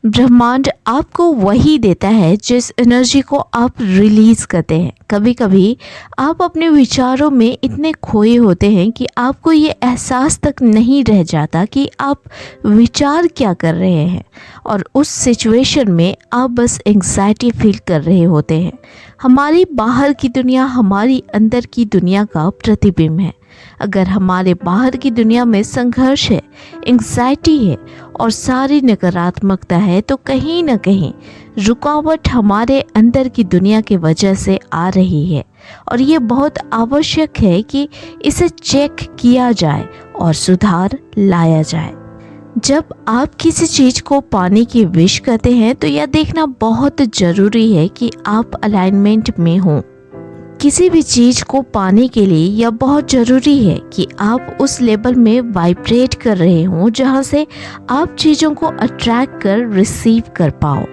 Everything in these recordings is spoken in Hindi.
ब्रह्मांड आपको वही देता है जिस एनर्जी को आप रिलीज़ करते हैं। कभी कभी आप अपने विचारों में इतने खोए होते हैं कि आपको ये एहसास तक नहीं रह जाता कि आप विचार क्या कर रहे हैं, और उस सिचुएशन में आप बस एंग्जाइटी फील कर रहे होते हैं। हमारी बाहर की दुनिया हमारी अंदर की दुनिया का प्रतिबिंब है। अगर हमारे बाहर की दुनिया में संघर्ष है, एंग्जाइटी है और सारी नकारात्मकता है, तो कहीं ना कहीं रुकावट हमारे अंदर की दुनिया की वजह से आ रही है। और ये बहुत आवश्यक है कि इसे चेक किया जाए और सुधार लाया जाए। जब आप किसी चीज़ को पाने की विश करते हैं तो यह देखना बहुत ज़रूरी है कि आप अलाइनमेंट में हों। किसी भी चीज़ को पाने के लिए यह बहुत ज़रूरी है कि आप उस लेवल में वाइब्रेट कर रहे हों जहां से आप चीज़ों को अट्रैक्ट कर रिसीव कर पाओ।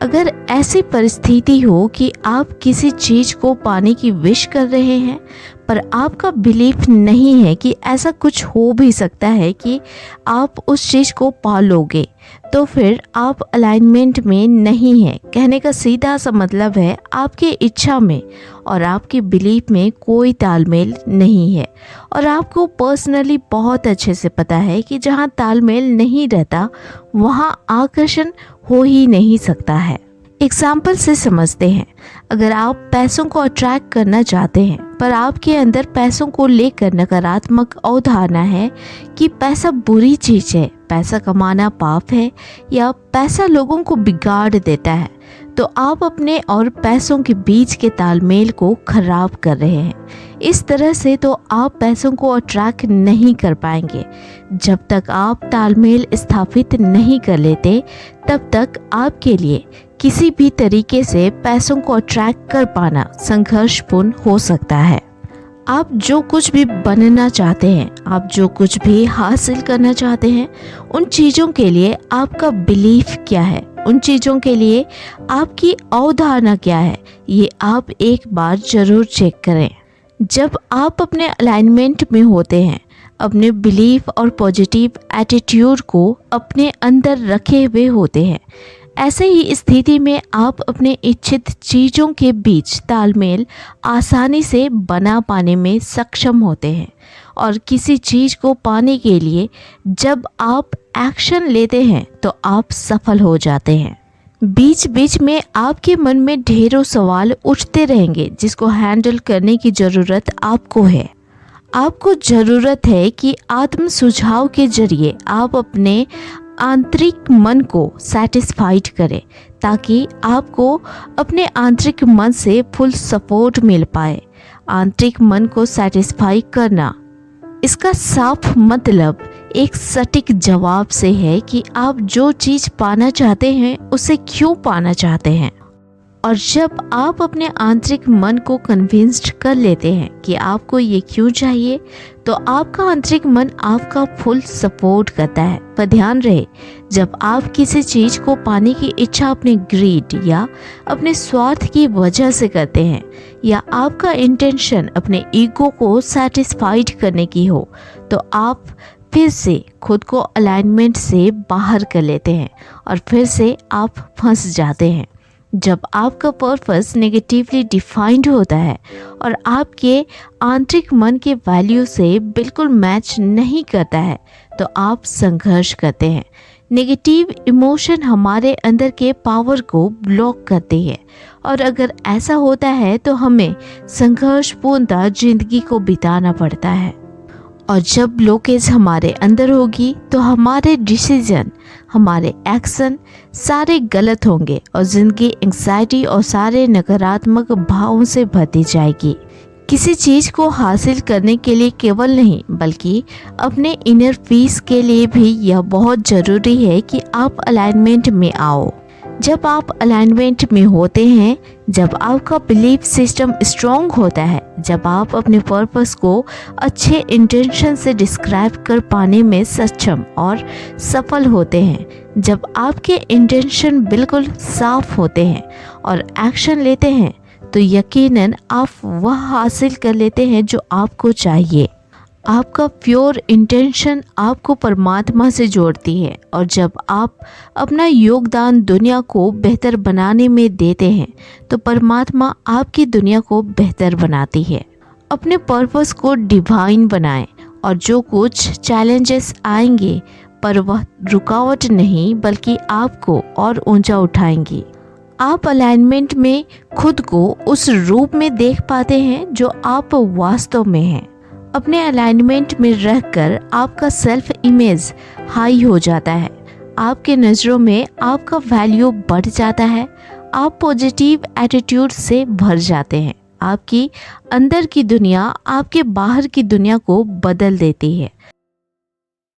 अगर ऐसी परिस्थिति हो कि आप किसी चीज़ को पाने की विश कर रहे हैं पर आपका बिलीफ नहीं है कि ऐसा कुछ हो भी सकता है कि आप उस चीज़ को पा लोगे, तो फिर आप अलाइनमेंट में नहीं हैं। कहने का सीधा सा मतलब है आपकी इच्छा में और आपके बिलीफ में कोई तालमेल नहीं है। और आपको पर्सनली बहुत अच्छे से पता है कि जहाँ तालमेल नहीं रहता वहाँ आकर्षण हो ही नहीं सकता है। एग्जाम्पल से समझते हैं, अगर आप पैसों को अट्रैक्ट करना चाहते हैं पर आपके अंदर पैसों को लेकर नकारात्मक अवधारणा है कि पैसा बुरी चीज़ है, पैसा कमाना पाप है या पैसा लोगों को बिगाड़ देता है, तो आप अपने और पैसों के बीच के तालमेल को खराब कर रहे हैं। इस तरह से तो आप पैसों को अट्रैक्ट नहीं कर पाएंगे। जब तक आप तालमेल स्थापित नहीं कर लेते तब तक आपके लिए किसी भी तरीके से पैसों को अट्रैक्ट कर पाना संघर्षपूर्ण हो सकता है। आप जो कुछ भी बनना चाहते हैं, आप जो कुछ भी हासिल करना चाहते हैं, उन चीज़ों के लिए आपका बिलीफ क्या है, उन चीज़ों के लिए आपकी अवधारणा क्या है, ये आप एक बार ज़रूर चेक करें। जब आप अपने अलाइनमेंट में होते हैं, अपने बिलीफ और पॉजिटिव एटीट्यूड को अपने अंदर रखे हुए होते हैं, ऐसे ही स्थिति में आप अपने इच्छित चीज़ों के बीच तालमेल आसानी से बना पाने में सक्षम होते हैं। और किसी चीज़ को पाने के लिए जब आप एक्शन लेते हैं तो आप सफल हो जाते हैं। बीच बीच में आपके मन में ढेरों सवाल उठते रहेंगे जिसको हैंडल करने की ज़रूरत आपको है। आपको ज़रूरत है कि आत्म सुझाव के जरिए आप अपने आंतरिक मन को सेटिस्फाइड करें ताकि आपको अपने आंतरिक मन से फुल सपोर्ट मिल पाए। आंतरिक मन को सेटिस्फाई करना, इसका साफ मतलब एक सटीक जवाब से है कि आप जो चीज़ पाना चाहते हैं उसे क्यों पाना चाहते हैं। और जब आप अपने आंतरिक मन को कन्विंस्ड कर लेते हैं कि आपको ये क्यों चाहिए, तो आपका आंतरिक मन आपका फुल सपोर्ट करता है। पर ध्यान रहे, जब आप किसी चीज़ को पाने की इच्छा अपने ग्रीड या अपने स्वार्थ की वजह से करते हैं, या आपका इंटेंशन अपने ईगो को सेटिस्फाइड करने की हो, तो आप फिर से खुद को अलाइनमेंट से बाहर कर लेते हैं और फिर से आप फंस जाते हैं। जब आपका पर्पस नेगेटिवली डिफाइंड होता है और आपके आंतरिक मन के वैल्यू से बिल्कुल मैच नहीं करता है, तो आप संघर्ष करते हैं। नेगेटिव इमोशन हमारे अंदर के पावर को ब्लॉक करते हैं, और अगर ऐसा होता है तो हमें संघर्षपूर्णता जिंदगी को बिताना पड़ता है। और जब ब्लॉकेज हमारे अंदर होगी तो हमारे डिसीजन, हमारे एक्शन सारे गलत होंगे और ज़िंदगी एंग्जाइटी और सारे नकारात्मक भावों से भरती जाएगी। किसी चीज़ को हासिल करने के लिए केवल नहीं बल्कि अपने इनर पीस के लिए भी यह बहुत ज़रूरी है कि आप अलाइनमेंट में आओ। जब आप अलाइनमेंट में होते हैं, जब आपका बिलीफ सिस्टम स्ट्रॉन्ग होता है, जब आप अपने पर्पस को अच्छे इंटेंशन से डिस्क्राइब कर पाने में सक्षम और सफल होते हैं, जब आपके इंटेंशन बिल्कुल साफ होते हैं और एक्शन लेते हैं, तो यकीनन आप वह हासिल कर लेते हैं जो आपको चाहिए। आपका प्योर इंटेंशन आपको परमात्मा से जोड़ती है, और जब आप अपना योगदान दुनिया को बेहतर बनाने में देते हैं तो परमात्मा आपकी दुनिया को बेहतर बनाती है। अपने पर्पस को डिवाइन बनाएं, और जो कुछ चैलेंजेस आएंगे पर वह रुकावट नहीं बल्कि आपको और ऊंचा उठाएंगी। आप अलाइनमेंट में खुद को उस रूप में देख पाते हैं जो आप वास्तव में हैं। अपने अलाइनमेंट में रहकर आपका सेल्फ इमेज हाई हो जाता है, आपके नज़रों में आपका वैल्यू बढ़ जाता है, आप पॉजिटिव एटीट्यूड से भर जाते हैं। आपकी अंदर की दुनिया आपके बाहर की दुनिया को बदल देती है।